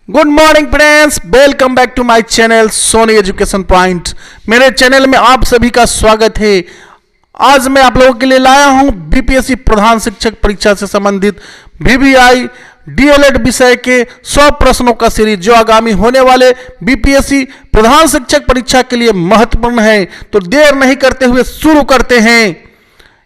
Good morning friends, welcome back to my channel Soni education point. मेरे channel में आप सभी का स्वागत है। आज मैं आप लोगों के लिए लाया हूं बीपीएससी प्रधान शिक्षक परीक्षा से संबंधित वीवीआई डीएलएड विषय के 100 प्रश्नों का सीरीज, जो आगामी होने वाले बीपीएससी प्रधान शिक्षक परीक्षा के लिए महत्वपूर्ण है। तो देर नहीं करते हुए शुरू करते हैं।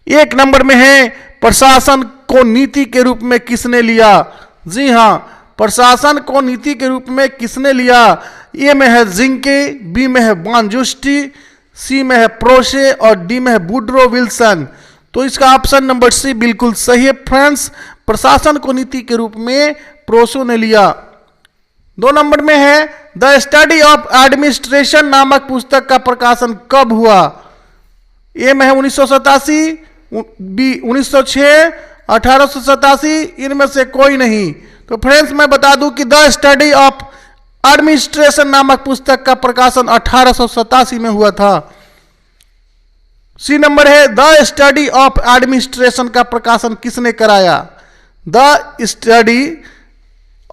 एक नंबर में है, प्रशासन को नीति के रूप में किसने लिया? जी हाँ, प्रशासन को नीति के रूप में किसने लिया? ए में है जिंके, बी में है बांजुस्टी, सी में है प्रोशे और डी में है वुडरो विल्सन। तो इसका ऑप्शन नंबर सी बिल्कुल सही है फ्रेंड्स। प्रशासन को नीति के रूप में प्रोशे ने लिया। 2 नंबर में है, द स्टडी ऑफ एडमिनिस्ट्रेशन नामक पुस्तक का प्रकाशन कब हुआ? ए में है 1987, बी 1906, 1887, इनमें से कोई नहीं। तो फ्रेंड्स मैं बता दूं कि द स्टडी ऑफ एडमिनिस्ट्रेशन नामक पुस्तक का प्रकाशन 1887 में हुआ था। सी नंबर है, द स्टडी ऑफ एडमिनिस्ट्रेशन का प्रकाशन किसने कराया? द स्टडी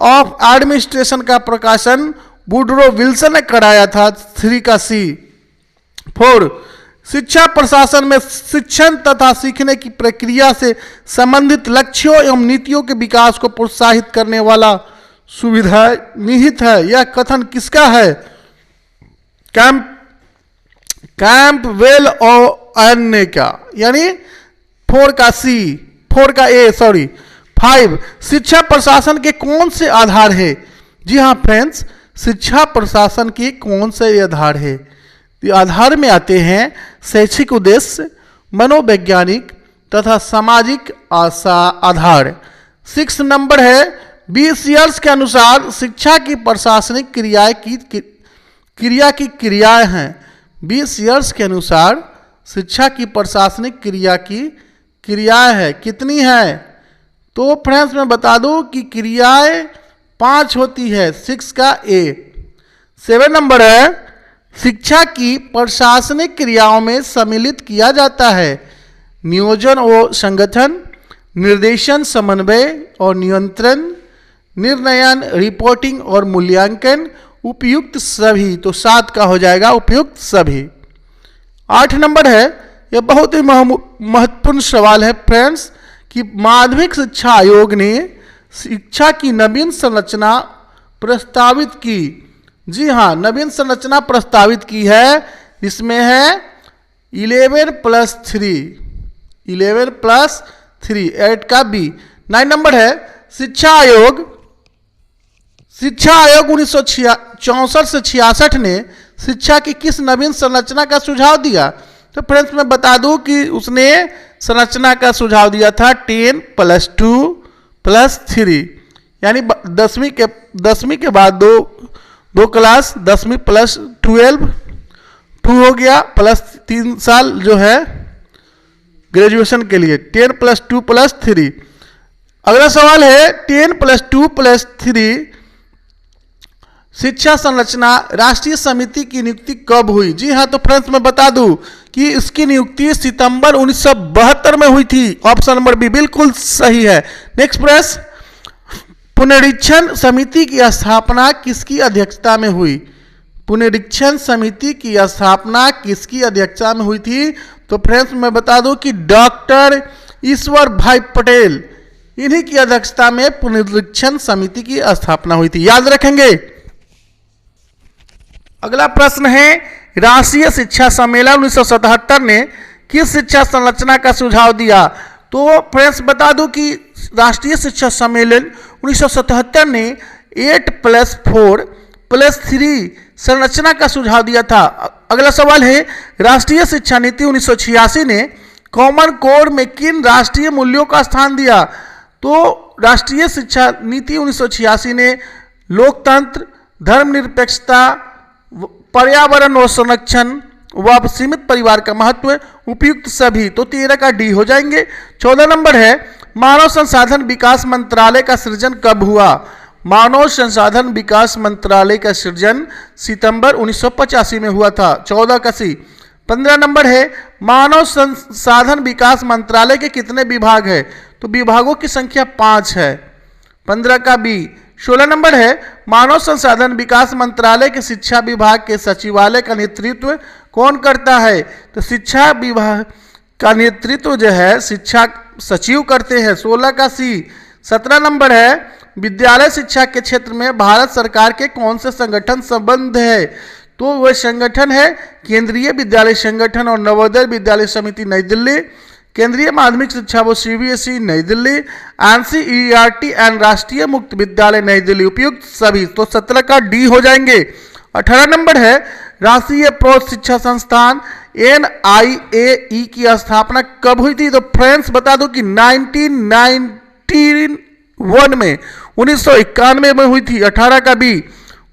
ऑफ एडमिनिस्ट्रेशन का प्रकाशन वुडरो विल्सन ने कराया था। 3 का सी। 4, शिक्षा प्रशासन में शिक्षण तथा सीखने की प्रक्रिया से संबंधित लक्ष्यों एवं नीतियों के विकास को प्रोत्साहित करने वाला सुविधा निहित है। यह कथन किसका है? कैंपबेल और अन्य का, यानी 4 का ए। 5, शिक्षा प्रशासन के कौन से आधार है? जी हाँ फ्रेंड्स, शिक्षा प्रशासन के कौन से आधार है? आधार में आते हैं शैक्षिक उद्देश्य, मनोवैज्ञानिक तथा सामाजिक आधार। 6 नंबर है, 20 ईयर्स के अनुसार शिक्षा की प्रशासनिक क्रिया की क्रियाएं हैं। 20 ईयर्स के अनुसार शिक्षा की प्रशासनिक क्रिया की क्रियाएं है, कितनी है? तो फ्रेंड्स मैं बता दूं कि क्रियाएं 5 होती है। 6 का ए। 7 नंबर है, शिक्षा की प्रशासनिक क्रियाओं में सम्मिलित किया जाता है नियोजन और संगठन, निर्देशन, समन्वय और नियंत्रण, निर्णयन, रिपोर्टिंग और मूल्यांकन, उपयुक्त सभी। तो 7 का हो जाएगा उपयुक्त सभी। 8 नंबर है, यह बहुत ही महत्वपूर्ण सवाल है फ्रेंड्स, कि माध्यमिक शिक्षा आयोग ने शिक्षा की नवीन संरचना प्रस्तावित की। जी हाँ, नवीन संरचना प्रस्तावित की है, जिसमें है 11+3, 8 का बी। 9 नंबर है, शिक्षा आयोग 1964 से 66 ने शिक्षा की किस नवीन संरचना का सुझाव दिया? तो फ्रेंड्स मैं बता दूं कि उसने संरचना का सुझाव दिया था 10+2+3, यानी 10वीं के बाद दो क्लास, 10वीं +12, 2 हो गया, प्लस 3 साल जो है ग्रेजुएशन के लिए, 10+2+3। अगला सवाल है, 10+2+3 शिक्षा संरचना राष्ट्रीय समिति की नियुक्ति कब हुई? जी हाँ, तो फ्रेंड्स मैं बता दूं कि इसकी नियुक्ति सितंबर 1972 में हुई थी। ऑप्शन नंबर बी बिल्कुल सही है। नेक्स्ट प्रश्न, पुनरीक्षण समिति की स्थापना किसकी अध्यक्षता में हुई? पुनरीक्षण समिति की स्थापना किसकी अध्यक्षता में हुई थी? तो फ्रेंड्स मैं बता दूं कि डॉक्टर ईश्वर भाई पटेल, इन्हीं की अध्यक्षता में पुनरीक्षण समिति की स्थापना हुई थी। याद रखेंगे। अगला प्रश्न है, राष्ट्रीय शिक्षा सम्मेलन 1977 ने किस शिक्षा संरचना का सुझाव दिया? तो फ्रेंड्स बता दूं कि राष्ट्रीय शिक्षा सम्मेलन 1977 ने 8+4+3 संरचना का सुझाव दिया था। अगला सवाल है, राष्ट्रीय शिक्षा नीति 1986 ने कॉमन कोर में किन राष्ट्रीय मूल्यों का स्थान दिया? तो राष्ट्रीय शिक्षा नीति 1986 ने लोकतंत्र, धर्मनिरपेक्षता, पर्यावरण और संरक्षण व सीमित परिवार का महत्व, उपयुक्त सभी। तो 13 का डी हो जाएंगे। 14 नंबर है, मानव संसाधन विकास मंत्रालय का सृजन कब हुआ? मानव संसाधन विकास मंत्रालय का सृजन सितंबर 1985 में हुआ था। 14 का सी। 15 नंबर है, मानव संसाधन विकास मंत्रालय के कितने विभाग है? तो विभागों की संख्या 5 है। 15 का बी। 16 नंबर है मानव संसाधन विकास मंत्रालय के शिक्षा विभाग के सचिवालय का नेतृत्व कौन करता है? तो शिक्षा विभाग का नेतृत्व जो है शिक्षा सचिव करते हैं। 16 का सी। 17 नंबर है विद्यालय शिक्षा के क्षेत्र में भारत सरकार के कौन से संगठन संबंध है? तो वह संगठन है केंद्रीय विद्यालय संगठन और नवोदय विद्यालय समिति नई दिल्ली, केंद्रीय माध्यमिक शिक्षा बोर्ड सीबीएसई नई दिल्ली, एनसीईआरटी एंड राष्ट्रीय मुक्त विद्यालय नई दिल्ली, उपयुक्त सभी। तो 17 का डी हो जाएंगे। 18 नंबर है राष्ट्रीय प्रौढ़ शिक्षा संस्थान NIAE की स्थापना कब हुई थी? तो फ्रेंड्स बता दो कि 1991 में 1991 में हुई थी। 18 का बी।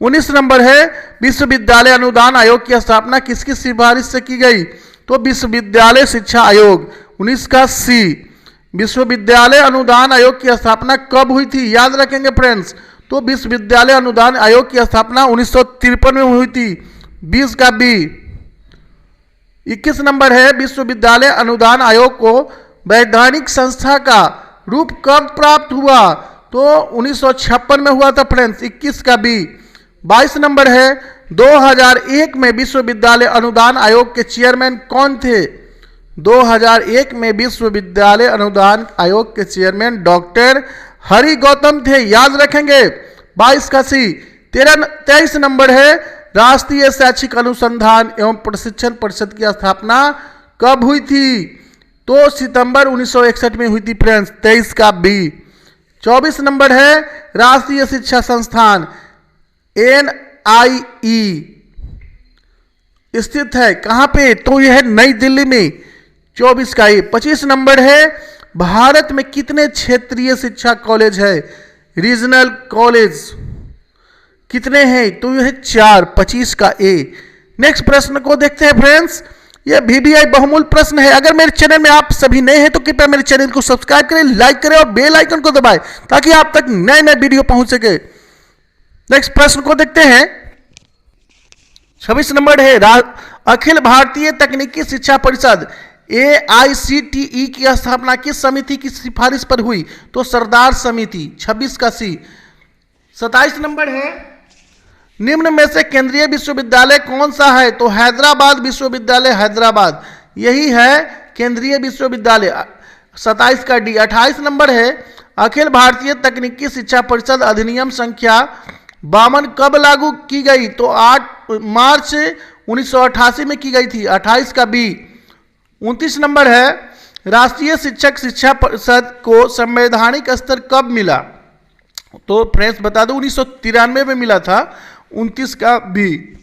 19 नंबर है विश्वविद्यालय अनुदान आयोग की स्थापना किसकी सिफारिश से की गई? तो विश्वविद्यालय शिक्षा आयोग। 19 का सी। विश्वविद्यालय अनुदान आयोग की स्थापना कब हुई थी? याद रखेंगे फ्रेंड्स। तो विश्वविद्यालय अनुदान आयोग की स्थापना 1953 में हुई थी। 20 का बी। 21 नंबर है विश्वविद्यालय अनुदान आयोग को वैधानिक संस्था का रूप कब प्राप्त हुआ? तो 1956 में हुआ था फ्रेंड्स। 21 का बी। 22 नंबर है 2001 में विश्वविद्यालय अनुदान आयोग के चेयरमैन कौन थे? 2001 में विश्वविद्यालय अनुदान आयोग के चेयरमैन डॉक्टर हरि गौतम थे। याद रखेंगे। 22 का सी। 23 नंबर है राष्ट्रीय शैक्षिक अनुसंधान एवं प्रशिक्षण परिषद की स्थापना कब हुई थी? तो सितंबर 1961 में हुई थी फ्रेंड्स। 23 का बी। 24 नंबर है राष्ट्रीय शिक्षा संस्थान NIE स्थित है कहां पे? तो यह है नई दिल्ली में। 24 का ए। 25 नंबर है भारत में कितने क्षेत्रीय शिक्षा कॉलेज है? रीजनल कॉलेज कितने हैं? तो यह है 4। 25 का ए। नेक्स्ट प्रश्न को देखते हैं फ्रेंड्स। यह VBI बहुमूल्य प्रश्न है। अगर मेरे चैनल में आप सभी नए हैं तो कृपया मेरे चैनल को सब्सक्राइब करें, लाइक करें और बेल आइकन को दबाएं ताकि आप तक नए नए वीडियो पहुंच सके। नेक्स्ट प्रश्न को देखते हैं। 26 नंबर है अखिल भारतीय तकनीकी शिक्षा परिषद AICTE की स्थापना किस समिति की सिफारिश पर हुई? तो सरदार समिति। 26 का सी। 27 नंबर है निम्न में से केंद्रीय विश्वविद्यालय कौन सा है? तो हैदराबाद विश्वविद्यालय हैदराबाद यही है केंद्रीय विश्वविद्यालय। 27 का डी। 28 नंबर है अखिल भारतीय तकनीकी शिक्षा परिषद अधिनियम संख्या 52 कब लागू की गई? तो 8 मार्च 1988 में की गई थी। 28 का बी। 29 नंबर है राष्ट्रीय शिक्षक शिक्षा परिषद को संवैधानिक स्तर कब मिला? तो फ्रेंड्स बता दो 1993 में मिला था। 29 का बी।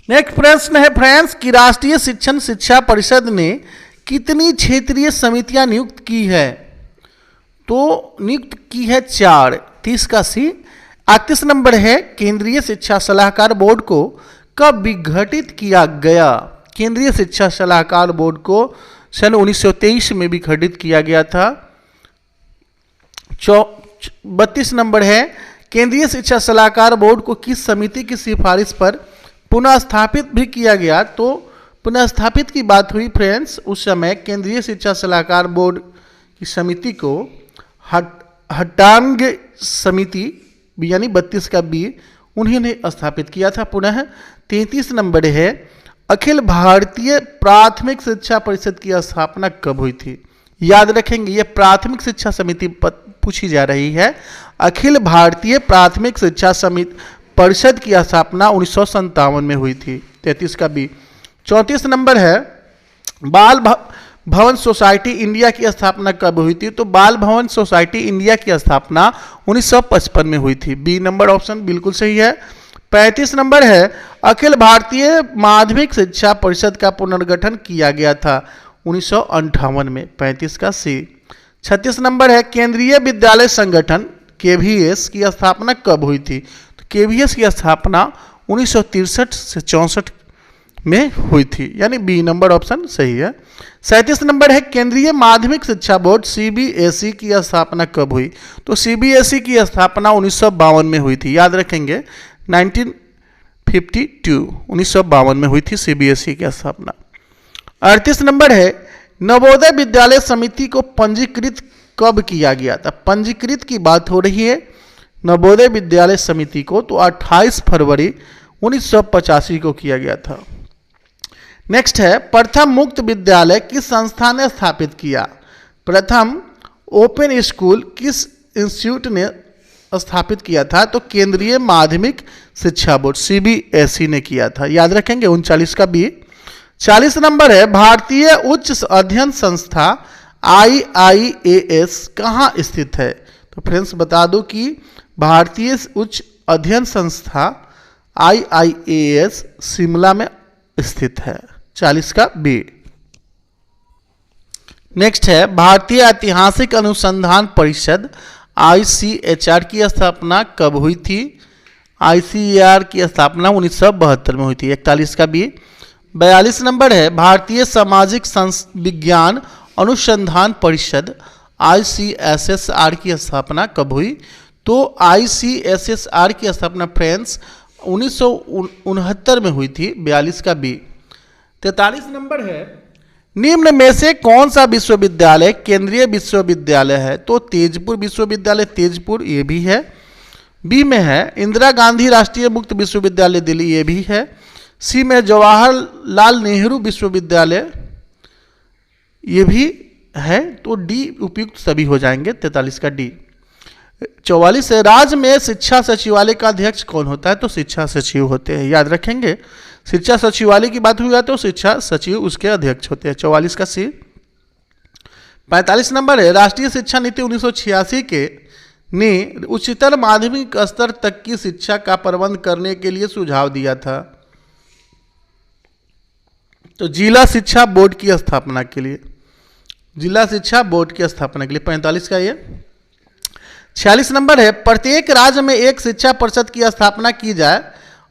नेक्स्ट प्रश्न है फ्रेंड्स कि राष्ट्रीय शिक्षण शिक्षा परिषद ने कितनी क्षेत्रीय समितियां नियुक्त की है? तो नियुक्त की है 4। 30 का सी। 38 नंबर है केंद्रीय शिक्षा सलाहकार बोर्ड को कब विघटित किया गया? केंद्रीय शिक्षा सलाहकार बोर्ड को सन 1923 में विघटित किया गया था। 32 नंबर है केंद्रीय शिक्षा सलाहकार बोर्ड को किस समिति की सिफारिश पर पुनः स्थापित भी किया गया? तो पुनः स्थापित की बात हुई फ्रेंड्स। उस समय केंद्रीय शिक्षा सलाहकार बोर्ड की समिति को हटांग समिति यानी 32 का बी उन्होंने स्थापित किया था पुनः। 33 नंबर है अखिल भारतीय प्राथमिक शिक्षा परिषद की स्थापना कब हुई थी? याद रखेंगे ये प्राथमिक शिक्षा समिति पूछी जा रही है। अखिल भारतीय प्राथमिक शिक्षा समिति परिषद की स्थापना 1957 में हुई थी। 33 का बी। 34 नंबर है बाल भवन सोसाइटी इंडिया की स्थापना कब हुई थी? तो बाल भवन सोसाइटी इंडिया की स्थापना 1955 में हुई थी। बी नंबर ऑप्शन बिल्कुल सही है। 35 नंबर है अखिल भारतीय माध्यमिक शिक्षा परिषद का पुनर्गठन किया गया था 1958 में। 35 का सी। 36 नंबर है केंद्रीय विद्यालय संगठन KVS की स्थापना कब हुई थी? तो KVS की स्थापना 1963 से 64 में हुई थी, यानी बी नंबर ऑप्शन सही है। 37 नंबर है केंद्रीय माध्यमिक शिक्षा बोर्ड CBSE की स्थापना कब हुई? तो CBSE की स्थापना 1952 में हुई थी। याद रखेंगे 1952 में हुई थी CBSE की स्थापना। 38 नंबर है नवोदय विद्यालय समिति को पंजीकृत कब किया गया था? पंजीकृत की बात हो रही है नवोदय विद्यालय समिति को, तो 28 फरवरी 1985 को किया गया था। नेक्स्ट है, प्रथम मुक्त विद्यालय किस संस्था ने स्थापित किया? प्रथम ओपन स्कूल किस इंस्टीट्यूट ने स्थापित किया था? तो केंद्रीय माध्यमिक शिक्षा बोर्ड CBSE ने किया था। याद रखेंगे 39 का बी। 40 नंबर है, भारतीय उच्च अध्ययन संस्था IIAS कहाँ स्थित है? तो फ्रेंड्स बता दो कि भारतीय उच्च अध्ययन संस्था IIAS शिमला में स्थित है। 40 का बी। नेक्स्ट है, भारतीय ऐतिहासिक अनुसंधान परिषद ICHR की स्थापना कब हुई थी? ICAR की स्थापना 1972 में हुई थी। 41 का बी। 42 नंबर है, भारतीय सामाजिक विज्ञान अनुसंधान परिषद ICSSR की स्थापना कब हुई? तो ICSSR की स्थापना फ्रेंड्स 1969 में हुई थी। 42 का बी। 43 नंबर है, निम्न में से कौन सा विश्वविद्यालय केंद्रीय विश्वविद्यालय है? तो तेजपुर विश्वविद्यालय तेजपुर ये भी है, बी में है इंदिरा गांधी राष्ट्रीय मुक्त विश्वविद्यालय दिल्ली ये भी है, सी में जवाहरलाल नेहरू विश्वविद्यालय ये भी है, तो डी उपयुक्त सभी हो जाएंगे। 43 का डी। 44 है, राज्य में शिक्षा सचिवालय का अध्यक्ष कौन होता है? तो शिक्षा सचिव होते हैं। याद रखेंगे, शिक्षा सचिवालय की बात हुई तो शिक्षा सचिव उसके अध्यक्ष होते हैं। 44 का सी। 45 नंबर है, राष्ट्रीय शिक्षा नीति 1986 के ने उच्चतर माध्यमिक स्तर तक की शिक्षा का प्रबंध करने के लिए सुझाव दिया था। तो जिला शिक्षा बोर्ड की स्थापना के लिए, जिला शिक्षा बोर्ड की स्थापना के लिए। 45 का ये। 46 नंबर है, प्रत्येक राज्य में एक शिक्षा परिषद की स्थापना की जाए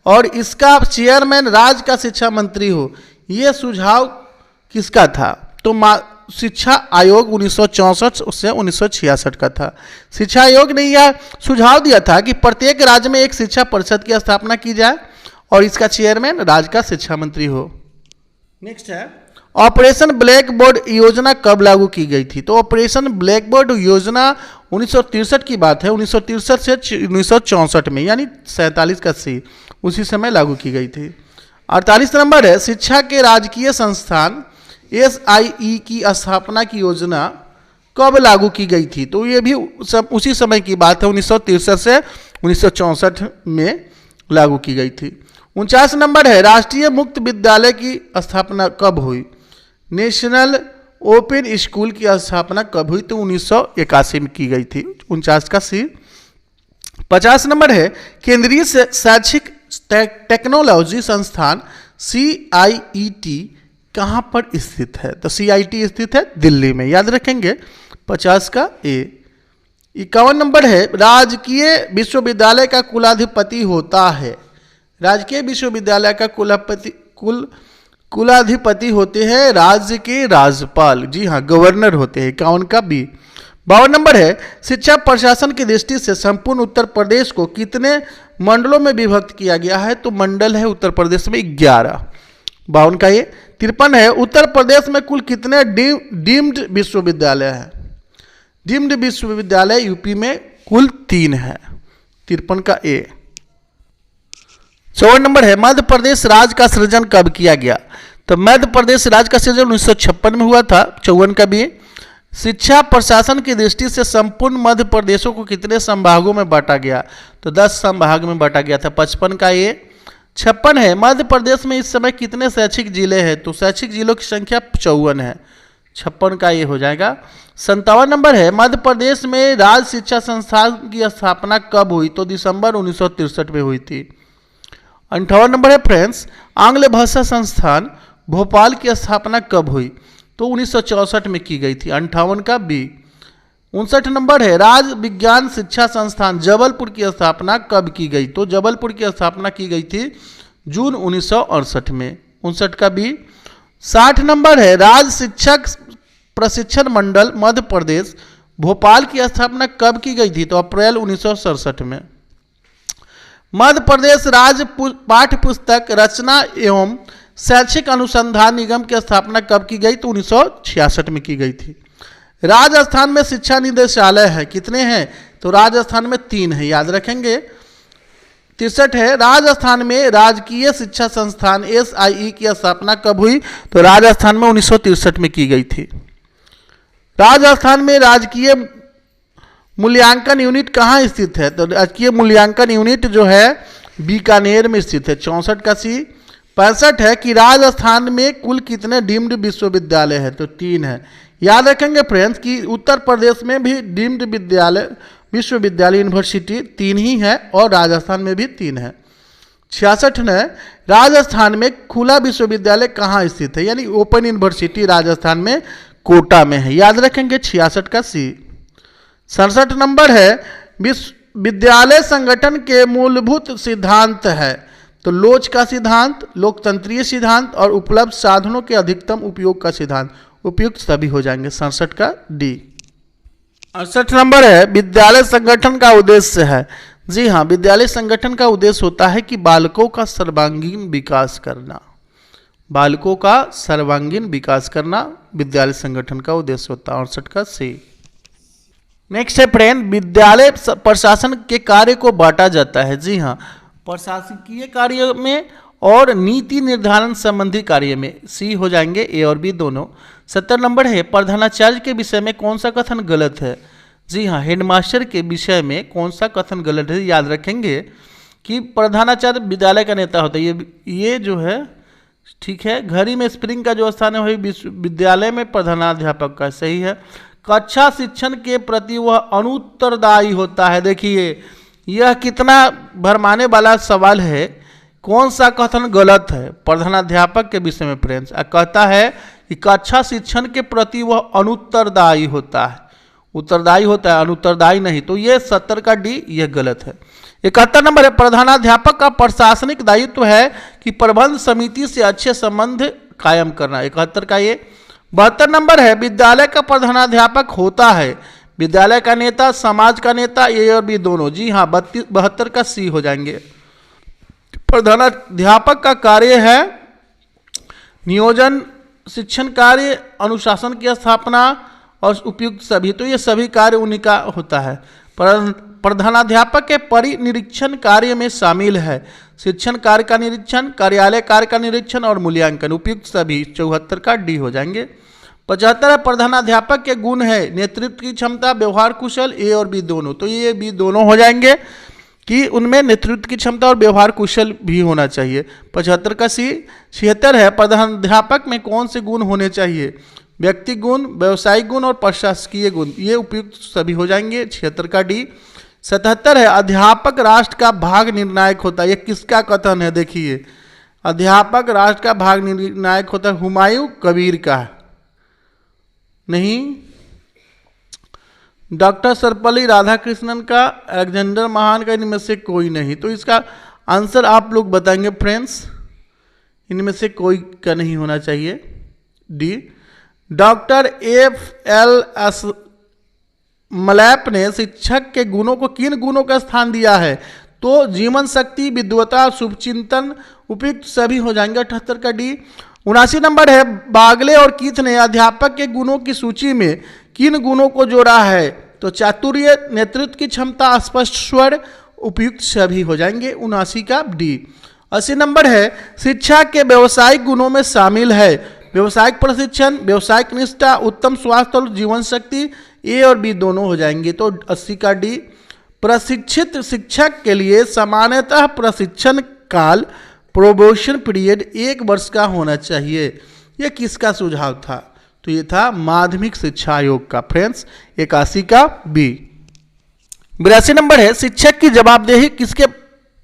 और इसका चेयरमैन राज्य का शिक्षा मंत्री हो, यह सुझाव किसका था? तो शिक्षा आयोग 1964 से 1966 का था। शिक्षा आयोग ने यह सुझाव दिया था कि प्रत्येक राज्य में एक शिक्षा परिषद की स्थापना की जाए और इसका चेयरमैन राज्य का शिक्षा मंत्री हो। नेक्स्ट है, ऑपरेशन ब्लैक बोर्ड योजना कब लागू की गई थी? तो ऑपरेशन ब्लैक बोर्ड योजना 1963 की बात है, 1963 से 1964 में, यानी 47 का सी, उसी समय लागू की गई थी। 48 नंबर है, शिक्षा के राजकीय संस्थान SIE की स्थापना की योजना कब लागू की गई थी? तो ये भी उसी समय की बात है, 1963 से 1964 में लागू की गई थी। 49 नंबर है, राष्ट्रीय मुक्त विद्यालय की स्थापना कब हुई? नेशनल ओपन स्कूल की स्थापना कब हुई? तो 1981 में की गई थी। 49 का सी। 50 नंबर है, केंद्रीय शैक्षिक टेक्नोलॉजी संस्थान CIET कहाँ पर स्थित है? तो CIT स्थित है दिल्ली में। याद रखेंगे। 50 का ए। 51 नंबर है, राजकीय विश्वविद्यालय का कुलाधिपति होता है। राजकीय विश्वविद्यालय का कुलाधिपति होते हैं राज्य के राज्यपाल, जी हाँ, गवर्नर होते हैं। 51 का बी। 52 नंबर है, शिक्षा प्रशासन की दृष्टि से संपूर्ण उत्तर प्रदेश को कितने मंडलों में विभक्त किया गया है? तो मंडल है उत्तर प्रदेश में 11। 52 का ये। 53 है, उत्तर प्रदेश में कुल कितने डीम्ड विश्वविद्यालय है? डीम्ड विश्वविद्यालय यूपी में कुल 3 है। 53 का ए। 54 नंबर है, मध्य प्रदेश राज्य का सृजन कब किया गया? तो मध्य प्रदेश राज्य का सृजन 1956 में हुआ था। 54 का भी। शिक्षा प्रशासन की दृष्टि से संपूर्ण मध्य प्रदेशों को कितने संभागों में बांटा गया? तो 10 संभाग में बांटा गया था। 55 का ये। 56 है, मध्य प्रदेश में इस समय कितने शैक्षिक जिले हैं? तो शैक्षिक जिलों की संख्या 54 है। 56 का ये हो जाएगा। 57 नंबर है, मध्य प्रदेश में राज्य शिक्षा संस्थान की स्थापना कब हुई? तो दिसंबर 1963 में हुई थी। 58 नंबर है फ्रेंड्स, आंग्ल भाषा संस्थान भोपाल की स्थापना कब हुई? तो 1964 में की गई थी। 58 का बी। 59 नंबर है, राज्य विज्ञान शिक्षा संस्थान जबलपुर की स्थापना कब की गई? तो जबलपुर की स्थापना की गई थी जून 1968 में। 59 का बी। 60 नंबर है, राज्य शिक्षक प्रशिक्षण मंडल मध्य प्रदेश भोपाल की स्थापना कब की गई थी? तो अप्रैल 1967 में। मध्य प्रदेश राज्य पाठ्य पुस्तक रचना एवं शैक्षिक अनुसंधान निगम की स्थापना कब की गई? तो 1966 में की गई थी। राजस्थान में शिक्षा निदेशालय है, कितने हैं? तो राजस्थान में 3 है, याद रखेंगे। 63 है, राजस्थान में राजकीय शिक्षा संस्थान SIE की स्थापना कब हुई? तो राजस्थान में 1963 में की गई थी। राजस्थान में राजकीय मूल्यांकन यूनिट कहाँ स्थित है? तो राजकीय मूल्यांकन यूनिट जो है बीकानेर में स्थित है। 64 का सी। 65 है कि राजस्थान में कुल कितने डीम्ड विश्वविद्यालय है? तो 3 है। याद रखेंगे फ्रेंड्स कि उत्तर प्रदेश में भी डीम्ड विश्वविद्यालय यूनिवर्सिटी 3 ही है और राजस्थान में भी 3 है। 66 ने राजस्थान में खुला विश्वविद्यालय कहाँ स्थित है? यानी ओपन यूनिवर्सिटी राजस्थान में कोटा में है, याद रखेंगे। 66 का सी। 67 नंबर है विश्वविद्यालय संगठन के मूलभूत सिद्धांत है। तो लोच का सिद्धांत, लोकतंत्रीय सिद्धांत और उपलब्ध साधनों के अधिकतम उपयोग का सिद्धांत। उपयुक्त सभी हो जाएंगे। 67 का डी। 68 नंबर है विद्यालय संगठन का उद्देश्य है। जी हाँ, विद्यालय संगठन का उद्देश्य होता है कि बालकों का सर्वांगीण विकास करना। बालकों का सर्वांगीण विकास करना विद्यालय संगठन का उद्देश्य होता है। 68 का सी। नेक्स्ट है फ्रेंड, विद्यालय प्रशासन के कार्य को बांटा जाता है। जी हाँ, प्रशासकीय कार्य में और नीति निर्धारण संबंधी कार्य में। सी हो जाएंगे, ए और बी दोनों। 70 नंबर है प्रधानाचार्य के विषय में कौन सा कथन गलत है? जी हाँ, हेडमास्टर के विषय में कौन सा कथन गलत है? याद रखेंगे कि प्रधानाचार्य विद्यालय का नेता होता है। ये जो है ठीक है। घड़ी में स्प्रिंग का जो स्थान है वही विश्वविद्यालय में प्रधानाध्यापक का, सही है। कक्षा शिक्षण के प्रति वह अनुत्तरदायी होता है। देखिए यह कितना भरमाने वाला सवाल है। कौन सा कथन गलत है प्रधानाध्यापक के विषय में फ्रेंड्स? कहता है कि कक्षा शिक्षण के प्रति वह अनुत्तरदायी होता है। उत्तरदायी होता है, अनुत्तरदायी नहीं। तो ये 70 का डी, यह गलत है। 71 नंबर है प्रधानाध्यापक का प्रशासनिक दायित्व है कि प्रबंध समिति से अच्छे संबंध कायम करना। 71 का ये। 72 नंबर है विद्यालय का प्रधानाध्यापक होता है विद्यालय का नेता, समाज का नेता, ए और बी दोनों। जी हाँ, 72 का सी हो जाएंगे। प्रधानाध्यापक का कार्य है नियोजन, शिक्षण कार्य, अनुशासन की स्थापना और उपयुक्त सभी। तो ये सभी कार्य उन्हीं का होता है। प्रधानाध्यापक के परिनिरीक्षण कार्य में शामिल है शिक्षण कार्य का निरीक्षण, कार्यालय कार्य का निरीक्षण और मूल्यांकन। उपयुक्त सभी। 74 का डी हो जाएंगे। 75 प्रधानाध्यापक के गुण है नेतृत्व की क्षमता, व्यवहार कुशल, ए और बी दोनों। तो ये बी दोनों हो जाएंगे कि उनमें नेतृत्व की क्षमता और व्यवहार कुशल भी होना चाहिए। 75 का सी। 76 है प्रधानाध्यापक में कौन से गुण होने चाहिए? व्यक्ति गुण, व्यवसायिक गुण और प्रशासकीय गुण। ये उपयुक्त सभी हो जाएंगे। 76 का डी। 77 है अध्यापक राष्ट्र का भाग निर्णायक होता है। ये किसका कथन है? देखिए अध्यापक राष्ट्र का भाग निर्णायक होता है हुमायूं कबीर का, नहीं डॉक्टर सर्वपल्ली राधाकृष्णन का, अलेक्जेंडर महान का, इनमें से कोई नहीं। तो इसका आंसर आप लोग बताएंगे फ्रेंड्स। इनमें से कोई का नहीं होना चाहिए। डी। डॉक्टर FLS मलैप ने शिक्षक के गुणों को किन गुणों का स्थान दिया है? तो जीवन शक्ति, विद्वता, शुभचिंतन। उपयुक्त सभी हो जाएंगे। 78 का डी। 79 नंबर है बागले और कीथ ने अध्यापक के गुणों की सूची में किन गुणों को जोड़ा है? तो चातुर्य, नेतृत्व की क्षमता, स्पष्ट स्वर। उपयुक्त सभी हो जाएंगे। 79 का डी। 80 नंबर है शिक्षा के व्यवसायिक गुणों में शामिल है व्यवसायिक प्रशिक्षण, व्यवसायिक निष्ठा, उत्तम स्वास्थ्य और जीवन शक्ति। ए और बी दोनों हो जाएंगे। तो 80 का डी। प्रशिक्षित शिक्षक के लिए सामान्यतः प्रशिक्षण काल, प्रोबेशन पीरियड 1 वर्ष का होना चाहिए। यह किसका सुझाव था? तो ये था माध्यमिक शिक्षा आयोग का फ्रेंड्स। 81 का बी। 82 नंबर है शिक्षक की जवाबदेही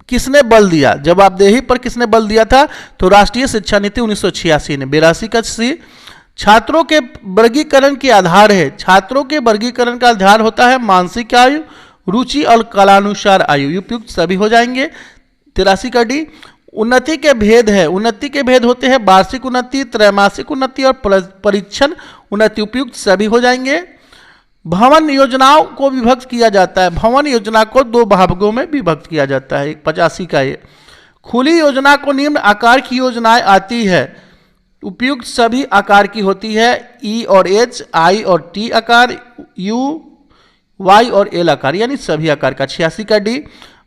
किसने बल दिया? जवाबदेही पर किसने बल दिया था? तो राष्ट्रीय शिक्षा नीति 1986 ने। 82 का सी। छात्रों के वर्गीकरण के आधार है। छात्रों के वर्गीकरण का आधार होता है मानसिक आयु, रुचि और कलानुसार आयु। उपयुक्त सभी हो जाएंगे। 83 का डी। उन्नति के भेद है। उन्नति के भेद होते हैं वार्षिक उन्नति, त्रैमासिक उन्नति और परीक्षण उन्नति। उपयुक्त सभी हो जाएंगे। भवन योजनाओं को विभक्त किया जाता है। भवन योजना को 2 भागों में विभक्त किया जाता है। 85 का ये। खुली योजना को निम्न आकार की योजनाएं आती है। उपयुक्त सभी आकार की होती है। ई और एच, आई और टी आकार, यू, वाई और एल आकार यानी सभी आकार का। 86 का डी,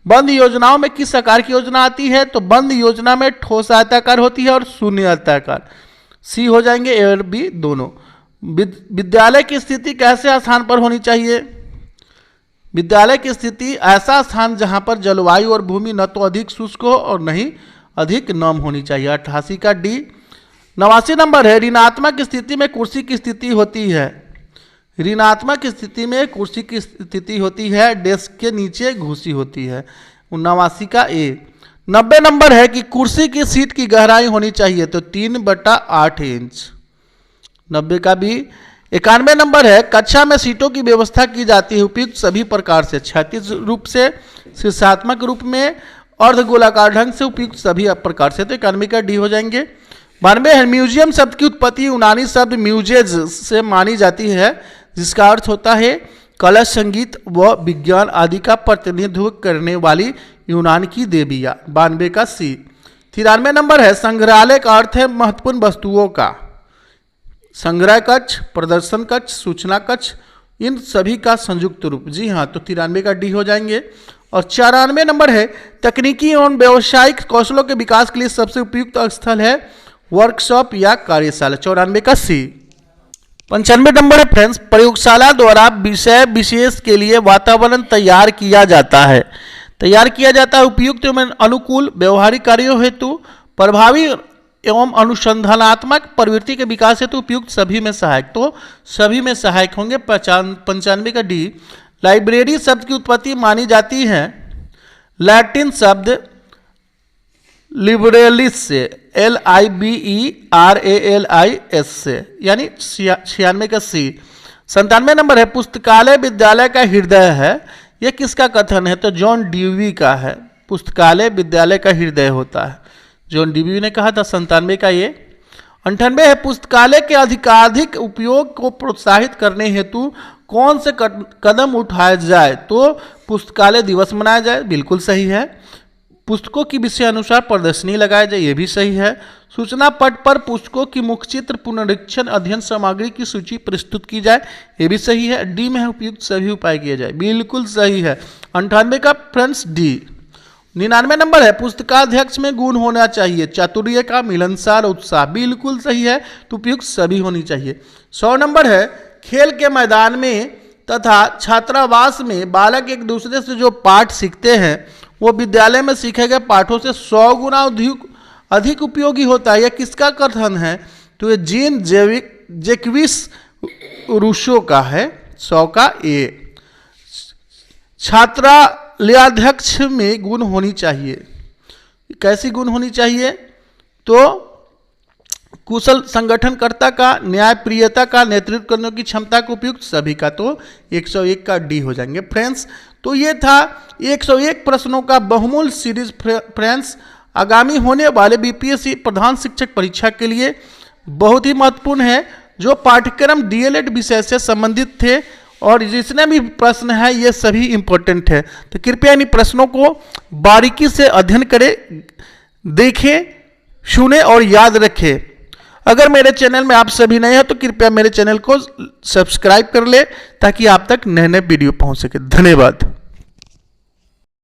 बंद योजनाओं में किस आकार की योजना आती है? तो बंद योजना में ठोस आयताकार होती है और शून्य आयताकार। सी हो जाएंगे, ए और बी दोनों। विद्यालय की स्थिति कैसे स्थान पर होनी चाहिए? विद्यालय की स्थिति ऐसा स्थान जहां पर जलवायु और भूमि न तो अधिक शुष्क हो और न ही अधिक नम होनी चाहिए। 88 का डी। 89 नंबर है, ऋणात्मक स्थिति में कुर्सी की स्थिति होती है। ऋणात्मक स्थिति में कुर्सी की स्थिति होती है, डेस्क के नीचे घुसी होती है। 89 का ए। 90 नंबर है कि कुर्सी की सीट की गहराई होनी चाहिए, तो 3/8 इंच। 90 का बी। 91 नंबर है, कक्षा में सीटों की व्यवस्था की जाती है उपयुक्त सभी प्रकार से, क्षैतिज रूप से, शीर्षात्मक रूप में, अर्धगोलाकार ढंग से, उपयुक्त सभी प्रकार से। तो 91 का डी हो जाएंगे। 92 है, म्यूजियम शब्द की उत्पत्ति यूनानी शब्द म्यूजेज से मानी जाती है, जिसका अर्थ होता है कला, संगीत व विज्ञान आदि का प्रतिनिधित्व करने वाली यूनान की देवियाँ। 92 का सी। 93 नंबर है, संग्रहालय का अर्थ है महत्वपूर्ण वस्तुओं का। संग्रह कक्ष, प्रदर्शन कक्ष, सूचना कक्ष, इन सभी का संयुक्त रूप। जी हाँ, तो 93 का डी हो जाएंगे। और 94 नंबर है, तकनीकी एवं व्यावसायिक कौशलों के विकास के लिए सबसे उपयुक्त स्थल है वर्कशॉप या कार्यशाला। 94 का सी। 95 नंबर है फ्रेंड्स, प्रयोगशाला द्वारा विषय विशेष के लिए वातावरण तैयार किया जाता है। उपयुक्त एवं अनुकूल व्यवहारिक कार्यों हेतु, प्रभावी एवं अनुसंधानात्मक प्रवृत्ति के विकास हेतु, उपयुक्त सभी में सहायक। तो सभी में सहायक होंगे। 95 का डी। लाइब्रेरी शब्द की उत्पत्ति मानी जाती है लैटिन शब्द लिबरेलिस से, LIBERALIS से, यानी 96 का सी। 97 नंबर है, पुस्तकालय विद्यालय का हृदय है। यह किसका कथन है? तो जॉन ड्यूवी का है। पुस्तकालय विद्यालय का हृदय होता है, जॉन ड्यूवी ने कहा था। 97 का ये। 98 है, पुस्तकालय के अधिकाधिक उपयोग को प्रोत्साहित करने हेतु कौन से कदम उठाया जाए? तो पुस्तकालय दिवस मनाया जाए, बिल्कुल सही है। पुस्तकों की विषय अनुसार प्रदर्शनी लगाया जाए, ये भी सही है। सूचना पट पर पुस्तकों की मुख्य चित्र, पुनरीक्षण, अध्ययन सामग्री की सूची प्रस्तुत की जाए, ये भी सही है। डी में है, उपयुक्त सभी उपाय किए जाए, बिल्कुल सही है। 98 का फ्रेंड्स डी। 99 नंबर है, पुस्तकाध्यक्ष में गुण होना चाहिए चातुर्य का, मिलनसार, उत्साह, बिल्कुल सही है। तो उपयुक्त सभी होनी चाहिए। 100 नंबर है, खेल के मैदान में तथा छात्रावास में बालक एक दूसरे से जो पाठ सीखते हैं वो विद्यालय में सीखे गए पाठों से 100 गुना अधिक उपयोगी होता है। यह किसका कथन है? तो ये जीन जैक्विस रूसो का है। 100 का ए। छात्रालयाध्यक्ष में गुण होनी चाहिए। कैसी गुण होनी चाहिए? तो कुशल संगठनकर्ता का, न्यायप्रियता का, नेतृत्व करने की क्षमता को, उपयुक्त सभी का। तो 101 का डी हो जाएंगे फ्रेंड्स। तो ये था 101 प्रश्नों का बहुमूल्य सीरीज फ्रेंड्स। आगामी होने वाले बीपीएससी प्रधान शिक्षक परीक्षा के लिए बहुत ही महत्वपूर्ण है। जो पाठ्यक्रम डीएलएड विषय से संबंधित थे और जितने भी प्रश्न है ये सभी इंपॉर्टेंट है। तो कृपया इन प्रश्नों को बारीकी से अध्ययन करें, देखें, सुने और याद रखें। अगर मेरे चैनल में आप सभी नए हैं तो कृपया मेरे चैनल को सब्सक्राइब कर ले ताकि आप तक नए नए वीडियो पहुंच सके। धन्यवाद।